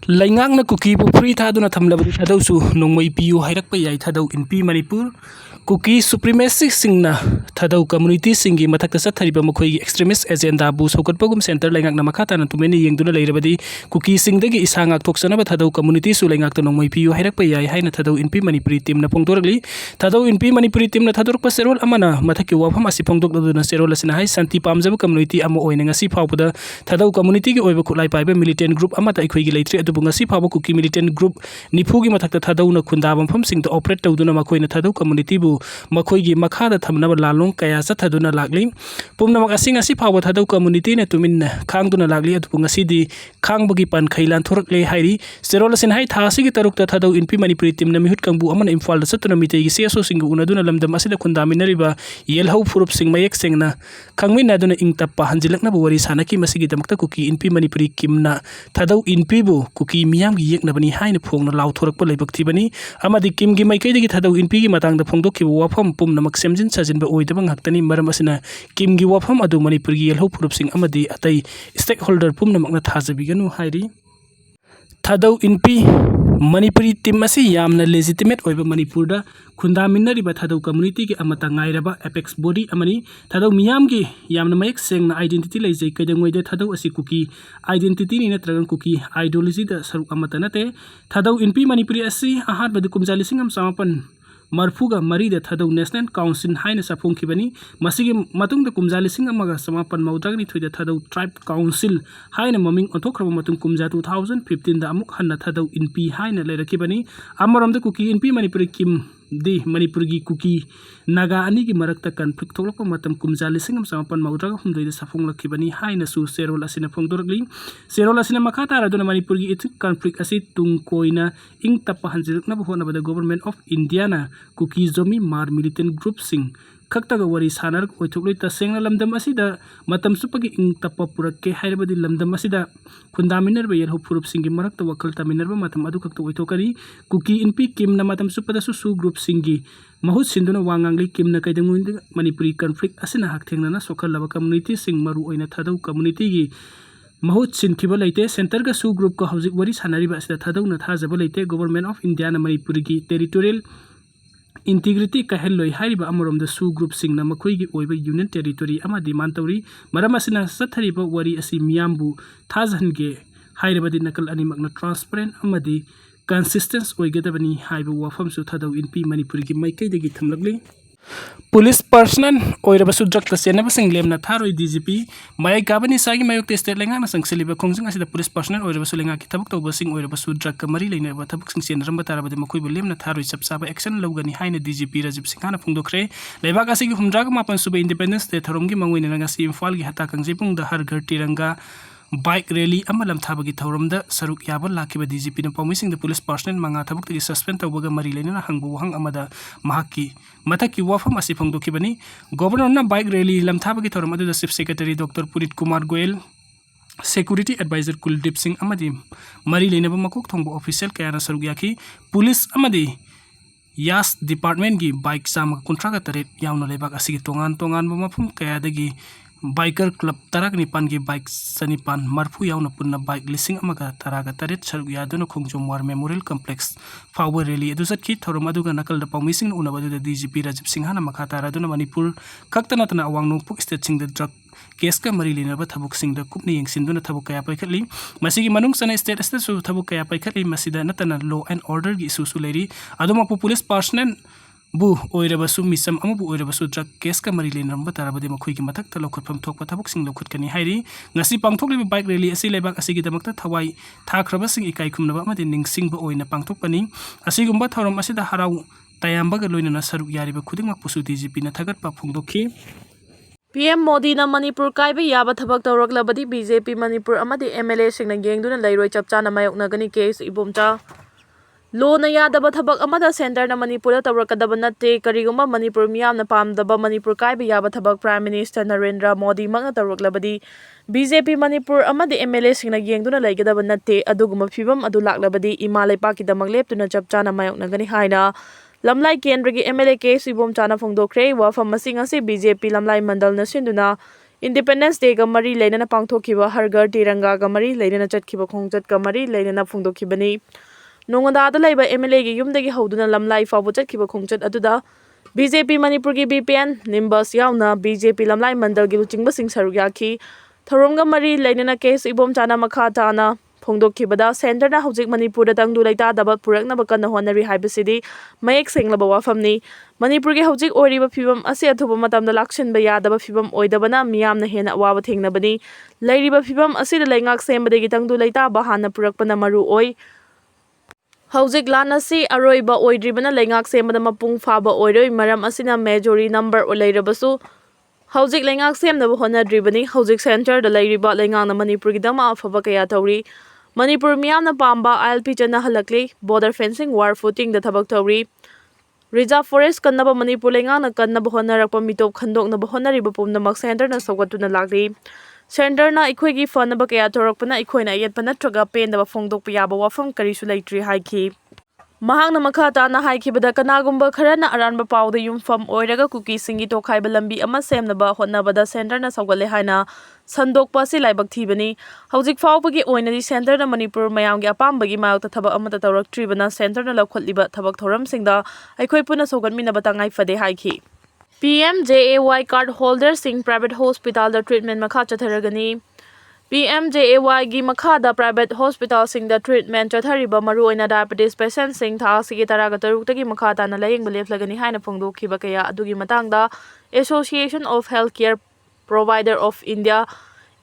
Leingakna Kukibu Thaduna Thamlabadi Thadousu Nongmei Piyu Hairakpa Yai Thadou Inpi Manipur Kuki supremacy singna Thadou community singi mathakta sathariba makhoi extremist agenda bu sokatpagum center Leingakna makhata na tumeni yengduna leirabadi Kuki singdagi isangak thoksanaba Thadou community su Leingakna Nongmei Piyu Hairakpa Yai haina Thadou Inpi Manipuri team na pongdoragli Thadou Inpi Manipuri team na thadorpa serol amana mathaki wafam asi pongdokduna serol asina hai santi pamjaba community ama oina ngasi phawbada Thadou community gi oiba khulai paiba militant group amata ikhoi gi leitre adu ngasi phawba Kuki militant group nipugi mathakta Thadou na khundabam pham singta operate tawduna makhoi na Thadou community bu makhoi makhada thamnaba lalong kaya sathaduna lagli pumnamak asing asi phawba Thadou community na tumin khangduna lagli adu ngasi di khangbagi pan khailan thorakle hairi serol asin hai thasi gi tarukta Thadou Inpi Manipuri team na mihut kangbu amana imphal da satuna mitei gi seso singu unaduna lamdam asida khundaminariba yelhau furup sing mayek singna khangmina duna ingtappa hanjilakna bu wari sanaki masigi damakta Kuki Inpi Manipuri kimna Thadou Inpi bu Kuki miyam gi yeknabani haina phongna law thorakpa leibak thibani amadi kim gi maikai digi Thadou Inpi gi matang da phongdok ki wafam pumnamak semjin sajinba oidaba ngaktani maram asina kim gi wafam adu Manipur gi yelhau furup sing amadi atai stakeholder pumnamak na thajabiganu hairi Thadou Inpi Manipuri team asi yamna legitimate oiba Manipur da khundaminariba Thadou community gi amata ngairaba apex body amani Thadou miyam gi yamna mayek sengna identity leijai kaidangoi Thadou asi Kuki identity ni natragan Kuki ideology da saruk amata nate Thadou Inpi Manipuri asi ahad badu kumjali singam samapan marfuga marida Thadou National Council haina sapongkibani masigi matungda kumjali singa maga samapan maudragni thoida Thadou Tribe Council haina maming onthokraba matung kumja 2015 da amuk hanna Thadou Inpi haina leirakibani amaramda Kuki Inpi Manipuri kim di Manipurgi Kuki naga ani gi marakta conflict tholokpa matam kumjali singam samapan maudraga humdoida safonglakibani haina su serol asina phongdoragli serol asina makhata raduna Manipurgi ethnic conflict asi tungkoina ing tappa hanjilakna bahona bada government of India na Kuki zomi mar militant group sing khaktaga wari sanar oithokloi ta sengna lamdam asida matam supagi ing tappa purakke hairabadi lamdam asida khundaminar ba yelho furup singi marakta wakal taminar ba matam adu khakta oithokari Kuki Inpi kim na matam supada su group singi mahut sinduna wangangli kim na kaidangui Manipuri conflict asina hakthengna na sokal laba community sing maru oina Thadou community gi mahut sinkiba leite center ga su group ko hauzik wari sanariba asida Thadou na thajaba leite government of India na Manipuri gi territorial integrity ka helloi hariba amorom da su group singna makhoi gi oiba union territory ama demand tawri maram asina sathariba wari asi miyambu thajhange hairabadi nakal animakna transparent amadi consistent oigadabani haiba wafam su Thadou Inpi Manipur gi maikai dagi thamlagli Police personnel oiraba sudrak ta senaba singlem na tharoi DGP mai gabani sagi mayok state Leingakna sangseliba khongjing asida police personnel oiraba sulenga ki tabuk tawba sing oiraba sudrak ka mari leina ba tabuk sing sen ramba tarabadi makoi bolem na tharoi sapsaba action lawgani haina DGP Rajiv Singhana phungdokre leibak asigi humdraga mapan sube independence day tharomgi mangwina ngasi imphal gi hata kangjepung da har ghar tiranga bike rally amalam thabagi thauramda saruk yaba lakiba DGP na pamising the police personnel manga thabuk tagi suspend tawbaga mari leina hangbu hang amada mahaki mathaki wafam asi phongdokibani governor na bike rally lam thabagi thauram adu chief secretary Dr. Purit Kumar Goel security advisor Kuldeep Singh amadi mari leina ba makok thongbo official kayana saruk yaki police amadi yas department gi bike sam contract taret yauna lebak asigi tongan ba mafum kaya dagi biker club tarak nipan gi bike sanipan marfu yauna punna bike lising amaga taraga taret saruk yaduna khongjom war memorial complex power rally edu satki thorum aduga nakal da pamising unabadu da DGP Rajiv Singhana makhata raduna Manipur kaktana tana awang nongpuk state sing the drug case ka mari lena ba thabuk sing da kupni yengsinduna thabuk kaya paikhatli masigi manung sana state su thabuk kaya paikhatli masida natana law and order gi issue su leri aduma police personnel bu oiraba su misam amu bu oiraba su drug case ka mari len ramba tarabadi makhoi gi mathak ta lokhotpham thokpa thabuk sing lokhot kani hairi ngasi pangthokli bike rally asi lebak asi gi damakta thawai thakraba sing ikai khumnaba amadi ningsing ba oina pangthokpani asi gumba thoram asida harau tayamba ga loina na saruk yariba khudingmak pusu DGP na thagat pa phungdokhi PM Modi na Manipur kaiba yaba thabak tawraklabadi BJP Manipur amadi MLA singna yengduna leiroi chapchana mayoknagani case ibomcha Lo na yadaba thabak amada center na Manipur tawrakadaba natte kariguma Manipur miyamna pamdaba Manipur kaiba yaba thabak Prime Minister Narendra Modi magna tawraklabadi BJP Manipur amadi MLA singna yengduna leigadaba natte aduguma phibam adu laklabadi ima leipakidamag leptuna chapchana mayoknagani haina Lamlai Kendra gi MLA case ibom chana phongdokre wafam masing asi BJP Lamlai Mandal na sinduna Independence Day ga mari leinana pangthokhiba Har Ghar Tiranga ga mari leinana chatkhiba khongjat ga mari leinana phongdokhibani. Nongada da laiba MLA gi yumdagi hauduna lamlai fawbu chatkhiba khongjat aduda BJP Manipur gi BPN Nimbas yauna BJP lamlai mandal gi luchingba sing saruk yaki. Tharomga mari leinana case ibom chana makha tana phongdokhibada center na hojik Manipur da tangdu laita daba purakna bakana honari haibasidi mayek senglaba wafamni. Manipur gi hojik oiriba phibam ase athuba matamda lakshinba yadaba phibam oidabana miyamna hena awaba thengnabani. Lairiba phibam asida laingak sembadagi tangdu laita bahana purakpana maru oi. Hojik lan asi aroiba oidribana laingak sembada mapung faba oiroi maram asina majority number o leirabasu hojik laingak semnaba honadribani hojik center da leiriba laingakna Manipur gi dama afaba kaya tauri. Manipur miyamna pamba ILP chana halakli border fencing war footing da thabak tauri. Reserve forest kannaba Manipur laingakna kannaba honarakpa mitop khandoknaba honariba pumnamak center na sawgatuna lakli. Center na ikhoi gi fanaba kaya thorakpana ikhoina yetpa natraga pendaba phongdokpa yaba wafam karisu leitri haiki. Mahangna makha tana haikibada kanagumba kharana aranba pawda yumfam oiraga kuki singi tokhaiba lambi ama semnaba hotnabada center na sawgale haina sandokpa si laibak thibani. Hojik fawbagi oinadi center na Manipur mayamgi apambagi mayokta thabak amata tawraktribana center na lakhotliba thabak thoramsingda aikhoi puna sawgatminaba tangai fade haiki. PMJAY card holder sing private hospital da treatment makha chatharagani. PMJAY gi makha da private hospital sing da treatment chathariba maru oina diabetes patient sing tha sigi taraga taruk tagi makha tana layengba leplagani haina phongdokhiba kaya adugi matangda Association of Healthcare Provider of India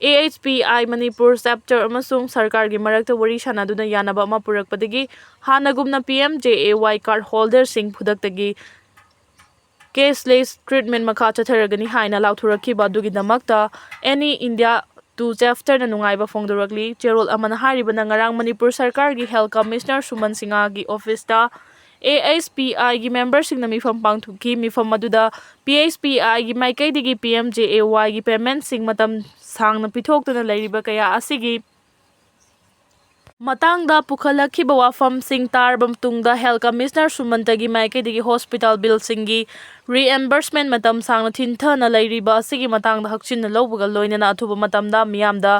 AHPI Manipur chapter amasung sarkar gi marakta wari sanaduna yanaba ama purakpadagi hanagumna PMJAY card holder sing phudaktagi caseless treatment makha chatharagani haina lauthurakhiba adugi damakta any India to chapter na nungaiba phongdorakli cherol amana haribana ngarang Manipur sarkar gi health commissioner Suman Singha gi office ta ASPI gi member sing na mifam pangthuki mifam maduda PSPI gi maikai digi PMJAY gi payment sing matam sangna pithoktuna leiriba kaya asigi matangda pukhalakhiba wafam sing tarbam tungda health commissioner Sumantagi maikai digi hospital bill singi reimbursement matam sangna thinthana leiriba asigi matangda hakchinna lawbaga loinana athuba matamda miyamda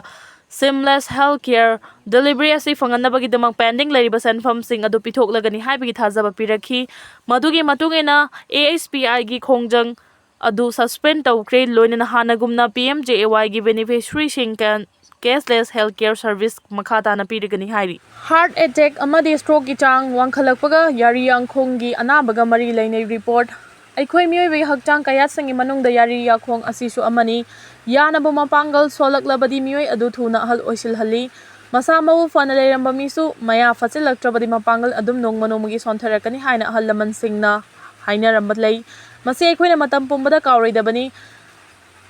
seamless healthcare delivery asi fanganabagi damak pending leiriba senfam sing adu pithoklagani haibagi thajaba pirakhi madugi matungena ASPI gi khongjang adu suspend tawkre loinana hanagumna PMJAY gi beneficiary sing kan cashless healthcare service makha tana pirigani hairi. Heart attack amadi stroke gi chang wangkhalakpaga yari angkhong gi anabaga mari leinai report aikhoi mioi hakchang kayat sangi manungda yari yakhong asisu amani yanaba mapangal solaklabadi mioi adu thuna hal oisil hali masa mau fana leiramba misu maya facilaktrabadi mapangal adum nongmanomugi sontharakani haina hal laman singna haina rambat lei masi aikhoina matam pumbada kawroidabani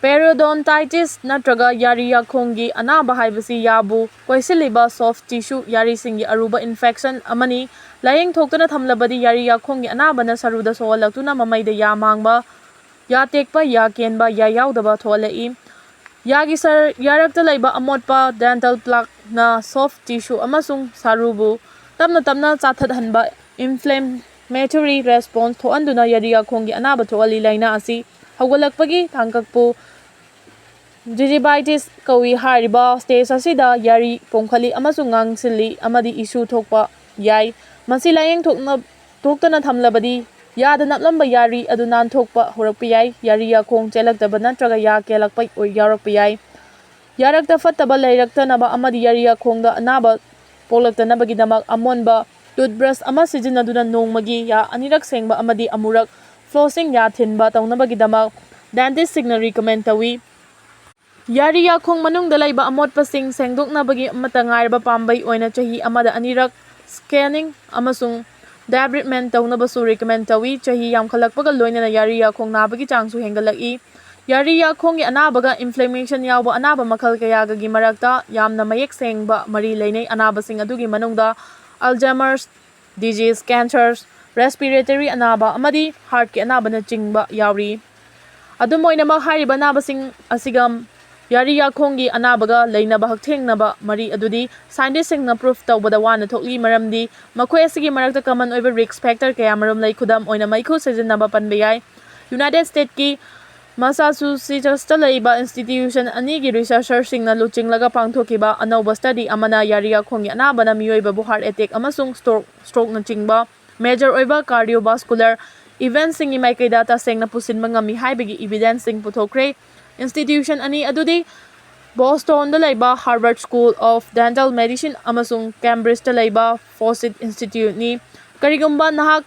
periodontitis natraga yari yakhonggi anaba haibasi yabu koisiliba soft tissue yari singi aruba infection amani layeng thoktuna thamlabadi yari yakhonggi anabana saruda soalaktuna mamaida ya mangba ya tekpa ya kenba ya yaudaba tholai yagi sar yarakta laiba amotpa dental plaque na soft tissue amasung sarubu tamna chathathanba inflammatory response thoanduna yari yakhonggi anaba tholi laina asi hawgalakpagi thangkakpu gingivitis kawi hariba stage asida yari pongkhali amasung ngangsili amadi issue thokpa yai masi layeng thoktana thamlabadi yada naplamba yari adu nan thokpa horakpa yai yari yakhong chelakdaba natraga ya kelakpa yarakpa yai yarakta fattaba leiraktanaba amadi yari yakhongda anaba polaktanabagi damak amonba toothbrush ama sijinaduna nongmagi ya anirak sengba amadi amurak flossing ya thinba taunabagi damak dentist singna recommend tawi yari yakhong manungda laiba amotpasing sengdoknabagi amata ngairba pambai oina chahi amada anirak scanning amasung debridement taunabasu recommend tawi chahi yamkhalakpaga loinana yari yakhong nabagi changsu hengalaki yari yakhonggi anabaga inflammation yawba anaba makhal kayagagi marakta yamna mayek sengba mari leinai anabasing adugi manungda Alzheimer's disease cancers respiratory anaba amadi heart ki anabana chingba yauri adumoinamak hariba nabasing asigam yari yakhonggi anabaga leinaba hakthengnaba mari adudi scientist singna proof tawbada wana thokli maramdi makhoi asigi marakta common oiba risk factor kaya maram lei khudam oina maikhu sejinaba panbe yai United States ki Massachusettsꯇ ꯂꯩꯕ institution ꯑꯅꯤꯒꯤ ꯔꯤꯁꯔꯆꯔꯁꯤꯡꯅ ꯂꯨꯆꯤꯡꯂꯒ ꯄꯥꯡꯊꯣꯛꯈꯤꯕ ꯑꯅꯧꯕ study ꯑꯃꯅ ꯌꯥꯔꯤꯌꯥꯈꯣꯡꯒꯤ ꯑꯅꯥꯕꯅ ꯃꯤꯑꯣꯏꯕꯕꯨ heart attack ꯑꯃꯁꯨꯡ ꯁ꯭ꯇꯔꯣꯛꯅꯆꯤꯡꯕ major ꯑꯣꯏꯕ ꯀꯥꯔꯗꯤꯑꯣꯚꯥꯁꯀꯨꯂꯔ ꯏꯚꯦꯟꯠꯁꯤꯡꯒꯤ ꯃꯥꯏꯀꯩꯗ ꯇꯁꯦꯡꯅ ꯄꯨꯁꯤꯟꯕ ꯉꯝꯃꯤ ꯍꯥꯏꯕꯒꯤ ꯏꯚꯤꯗꯦꯟꯁꯁꯤꯡ ꯄꯨꯊꯣꯛꯈ꯭ꯔꯦ꯫ ꯏꯟꯁꯇꯤꯇ꯭ꯌꯨꯁꯟ ꯑꯅꯤ ꯑꯗꯨꯗꯤ ꯕꯣꯁꯇꯣꯟꯗ ꯂꯩꯕ ꯍꯥꯔꯕꯔꯗ ꯁ꯭ꯀꯨꯜ ꯑꯣꯐ ꯗꯦꯟꯇꯦꯜ ꯃꯦꯗꯤꯁꯤꯟ ꯑꯃꯁꯨꯡ ꯀꯦꯝꯕ꯭ꯔꯤꯖꯇ ꯂꯩꯕ ꯐꯣꯁꯤꯠ ꯏꯟꯁꯇꯤꯇ꯭ꯌꯨꯠꯅꯤ꯫ ꯀꯔꯤꯒꯨꯝꯕ ꯅꯍꯥꯛ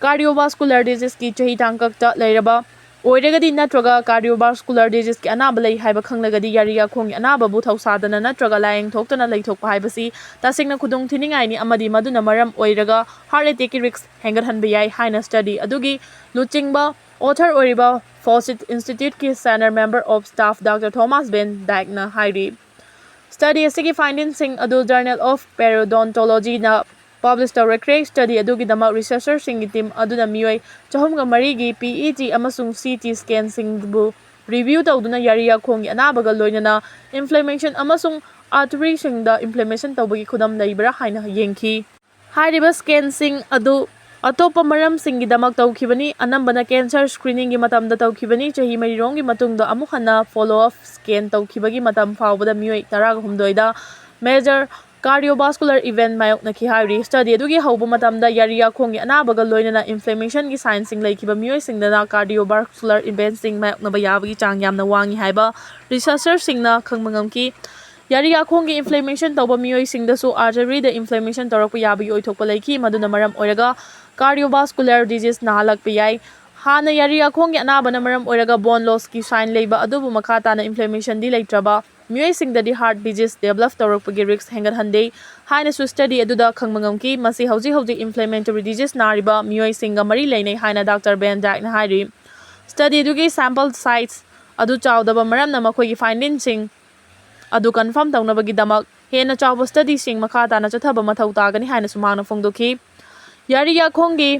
ꯀꯥꯔꯗꯤꯑꯣꯚꯥꯁꯀꯨꯂꯔ ꯗꯤꯖꯤꯖꯀꯤ ꯆꯍꯤ ꯇꯥꯡꯀꯛꯇ ꯂꯩꯔꯕ ꯑꯣꯏꯔꯒꯗꯤ ꯅꯠꯇ꯭ꯔꯒ ꯀꯥꯔꯗꯤꯑꯣꯚꯥꯁꯀꯨꯂꯔ ꯗꯤꯖꯤꯖꯀꯤ ꯑꯅꯥꯕ ꯂꯩ ꯍꯥꯏꯕ ꯈꯪꯂꯒꯗꯤ ꯌꯥꯔꯤꯌꯥꯈꯣꯡꯒꯤ ꯑꯅꯥꯕꯕꯨ ꯊꯧꯁꯥꯗꯅ ꯅꯠꯇ꯭ꯔꯒ ꯂꯥꯌꯦꯡ ꯊꯣꯛꯇꯅ ꯂꯩꯊꯣꯛꯄ ꯍꯥꯏꯕꯁꯤ ꯇꯁꯦꯡꯅ ꯈꯨꯗꯣꯡꯊꯤꯅꯤꯡꯉꯥꯏꯅꯤ ꯑꯃꯗꯤ ꯃꯗꯨꯅ ꯃꯔꯝ ꯑꯣꯏꯔꯒ ꯍꯥꯔꯠ ꯑꯦꯇꯦꯛꯀꯤ ꯔꯤꯁꯛ ꯍꯦꯟꯒꯠꯍꯟꯕ ꯌꯥꯏ ꯍꯥꯏꯅ ꯁ꯭ꯇꯗꯤ ꯑꯗꯨꯒꯤ ꯂꯨꯆꯤꯡꯕ ꯑꯣꯊꯔ ꯑꯣꯏꯔꯤꯕ ꯐꯣꯁꯤꯠ ꯏꯟꯁꯇꯤꯇ꯭ꯌꯨꯠꯀꯤ senior member of staff doctor Thomas Van ꯗꯥꯏꯛꯅ ꯍꯥꯏꯔꯤ꯫ ꯁ꯭ꯇꯗꯤ ꯑꯁꯤꯒꯤ ꯐꯥꯏꯟꯗꯤꯡꯁꯤꯡ ꯑꯗꯨ ꯖꯔꯅꯦꯜ ꯑꯣꯐ ꯄꯦꯔꯤꯑꯣꯗꯣꯟꯇꯣꯂꯣꯖꯤꯗ ꯄꯕ꯭ꯂꯤꯁ ꯇꯧꯔꯛꯈ꯭ꯔꯦ꯫ ꯁ꯭ꯇꯗꯤ ꯑꯗꯨꯒꯤꯗꯃꯛ ꯔꯤꯁꯔꯆꯔꯁꯤꯡꯒꯤ ꯇꯤꯝ ꯑꯗꯨꯅ ꯃꯤꯑꯣꯏ 404ꯒꯤ PET ꯑꯃꯁꯨꯡ CT ꯁ꯭ꯀꯦꯟꯁꯤꯡꯕꯨ ꯔꯤꯚꯤꯌꯨ ꯇꯧꯗꯨꯅ ꯌꯥꯔꯤꯌꯥꯈꯣꯡꯒꯤ ꯑꯅꯥꯕꯒ ꯂꯣꯏꯅꯅ ꯏꯟꯐ꯭ꯂꯦꯃꯦꯁꯟ ꯑꯃꯁꯨꯡ ꯑꯥꯔꯇꯔꯤꯁꯤꯡꯗ ꯏꯟꯐ꯭ꯂꯦꯃꯦꯁꯟ ꯇꯧꯕꯒꯤ ꯈꯨꯗꯝ ꯂꯩꯕ꯭ꯔꯥ ꯍꯥꯏꯅ ꯌꯦꯡꯈꯤ꯫ ꯍꯥꯏꯔꯤꯕ ꯁ꯭ꯀꯦꯟꯁꯤꯡ ꯑꯗꯨ ꯑꯇꯣꯞꯄ ꯃꯔꯝꯁꯤꯡꯒꯤꯗꯃꯛ ꯇꯧꯈꯤꯕꯅꯤ, ꯑꯅꯝꯕꯅ ꯀꯦꯟꯁꯔ ꯁ꯭ꯀ꯭ꯔꯤꯅꯤꯡꯒꯤ ꯃꯇꯝꯗ ꯇꯧꯈꯤꯕꯅꯤ꯫ ꯆꯍꯤ 4ꯔꯣꯝꯒꯤ ꯃꯇꯨꯡꯗ ꯑꯃꯨꯛ ꯍꯟꯅ ꯐꯣꯂꯣ-ꯑꯞ ꯁ꯭ꯀꯦꯟ ꯇꯧꯈꯤꯕꯒꯤ ꯃꯇꯝ ꯐꯥꯎꯕꯗ ꯃꯤꯑꯣꯏ 18ꯗ ꯃꯦꯖꯔ ꯀꯥꯔꯗꯤꯑꯣꯚꯥꯁꯀꯨꯂꯔ ꯏꯚꯦꯟꯠ ꯃꯥꯌꯣꯛꯅꯈꯤ ꯍꯥꯏꯔꯤ꯫ ꯁ꯭ꯇꯗꯤ ꯑꯗꯨꯒꯤ ꯍꯧꯕ ꯃꯇꯝꯗ ꯌꯥꯔꯤꯌꯥꯈꯣꯡꯒꯤ ꯑꯅꯥꯕꯒ ꯂꯣꯏꯅꯅ ꯏꯟꯐ꯭ꯂꯦꯃꯦꯁꯟꯒꯤ ꯁꯥꯏꯟꯁꯤꯡ ꯂꯩꯈꯤꯕ ꯃꯤꯑꯣꯏꯁꯤꯡꯗꯅ ꯀꯥꯔꯗꯤꯑꯣꯚꯥꯁꯀꯨꯂꯔ ꯏꯚꯦꯟꯠꯁꯤꯡ ꯃꯥꯌꯣꯛꯅꯕ ꯌꯥꯕꯒꯤ ꯆꯥꯡ ꯌꯥꯝꯅ ꯋꯥꯡꯏ ꯍꯥꯏꯕ ꯔꯤꯁꯔꯆꯔꯁꯤꯡꯅ ꯈꯪꯕ ꯉꯝꯈꯤ꯫ ꯌꯥꯔꯤꯌꯥꯈꯣꯡꯒꯤ ꯏꯟꯐ꯭ꯂꯦꯃꯦꯁꯟ ꯇꯧꯕ ꯃꯤꯑꯣꯏꯁꯤꯡꯗꯁꯨ ꯑꯥꯔꯇꯔꯤꯗ ꯏꯟꯐ꯭ꯂꯦꯃꯦꯁꯟ ꯇꯧꯔꯛꯄ ꯌꯥꯕꯒꯤ ꯑꯣꯏꯊꯣꯛꯄ ꯂꯩꯈꯤ, ꯃꯗꯨꯅ ꯃꯔꯝ ꯑꯣꯏꯔꯒ ꯀꯥꯔꯗꯤꯑꯣꯚꯥꯁꯀꯨꯂꯔ ꯗꯤꯖꯤꯖ ꯅꯥꯍꯜꯂꯛꯄ ꯌꯥꯏ꯫ ꯍꯥꯟꯅ ꯌꯥꯔꯤꯌꯥꯈꯣꯡꯒꯤ ꯑꯅꯥꯕꯅ ꯃꯔꯝ ꯑꯣꯏꯔꯒ ꯕꯣꯟ ꯂꯣꯁꯀꯤ ꯁꯥꯏꯟ ꯂꯩꯕ ꯑꯗꯨꯕꯨ ꯃꯈꯥ ꯇꯥꯅ ꯏꯟꯐ꯭ꯂꯦꯃꯦꯁꯟꯗꯤ ꯂꯩꯇ꯭ꯔꯕ ꯃꯤꯑꯣꯏꯁꯤꯡꯗꯗꯤ ꯍꯥꯔꯠ ꯗꯤꯖꯤꯖ ꯗꯦꯚꯦꯂꯞ ꯇꯧꯔꯛꯄꯒꯤ ꯔꯤꯁꯛ ꯍꯦꯟꯒꯠꯍꯟꯗꯦ ꯍꯥꯏꯅꯁꯨ ꯁ꯭ꯇꯗꯤ ꯑꯗꯨꯗ ꯈꯪꯕ ꯉꯝꯈꯤ꯫ ꯃꯁꯤ ꯍꯧꯖꯤꯛ ꯍꯧꯖꯤꯛ ꯏꯟꯐ꯭ꯂꯦꯃꯦꯇꯔꯤ ꯗꯤꯖꯤꯖ ꯅꯥꯔꯤꯕ ꯃꯤꯑꯣꯏꯁꯤꯡꯒ ꯃꯔꯤ ꯂꯩꯅꯩ ꯍꯥꯏꯅ ꯗꯥꯛꯇꯔ ꯚꯦꯟ ꯗꯥꯏꯛꯅ ꯍꯥꯏꯔꯤ꯫ ꯁ꯭ꯇꯗꯤ ꯑꯗꯨꯒꯤ ꯁꯦꯝꯄꯜ ꯁꯥꯏꯖ ꯑꯗꯨ ꯆꯥꯎꯗꯕ ꯃꯔꯝꯅ ꯃꯈꯣꯏꯒꯤ ꯐꯥꯏꯟꯗꯤꯡꯁꯤꯡ ꯑꯗꯨ ꯀꯟꯐꯥꯔꯝ ꯇꯧꯅꯕꯒꯤꯗꯃꯛ ꯍꯦꯟꯅ ꯆꯥꯎꯕ ꯁ꯭ꯇꯗꯤꯁꯤꯡ ꯃꯈꯥ ꯇꯥꯅ ꯆꯠꯊꯕ ꯃꯊꯧ ꯇꯥꯒꯅꯤ ꯍꯥꯏꯅꯁꯨ ꯃꯍꯥꯛꯅ ꯐꯣꯡꯗꯣꯛꯈꯤ꯫ ꯌꯥꯔꯤꯌꯥꯈꯣꯡꯒꯤ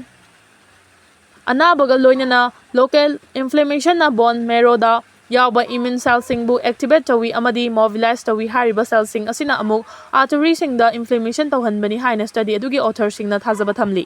ꯑꯅꯥꯕꯒ ꯂꯣꯏꯅꯅ ꯂꯣꯀꯦꯜ ꯏꯟꯐ꯭ꯂꯦꯃꯦꯁꯟꯅ ꯕꯣꯟ ꯃꯦꯔꯣꯗ ꯌꯥꯎꯕ ꯏꯝꯃ꯭ꯌꯨꯟ ꯁꯦꯜꯁꯤꯡꯕꯨ ꯑꯦꯛꯇꯤꯚꯦꯠ ꯇꯧꯏ ꯑꯃꯗꯤ ꯃꯣꯕꯤꯂꯥꯏꯖ ꯇꯧꯏ꯫ ꯍꯥꯏꯔꯤꯕ ꯁꯦꯜꯁꯤꯡ ꯑꯁꯤꯅ ꯑꯃꯨꯛ ꯑꯥꯔꯇꯔꯤꯁꯤꯡꯗ ꯏꯟꯐ꯭ꯂꯦꯃꯦꯁꯟ ꯇꯧꯍꯟꯕꯅꯤ ꯍꯥꯏꯅ ꯁ꯭ꯇꯗꯤ ꯑꯗꯨꯒꯤ ꯑꯣꯊꯔꯁꯤꯡꯅ ꯊꯥꯖꯕ ꯊꯝꯂꯤ꯫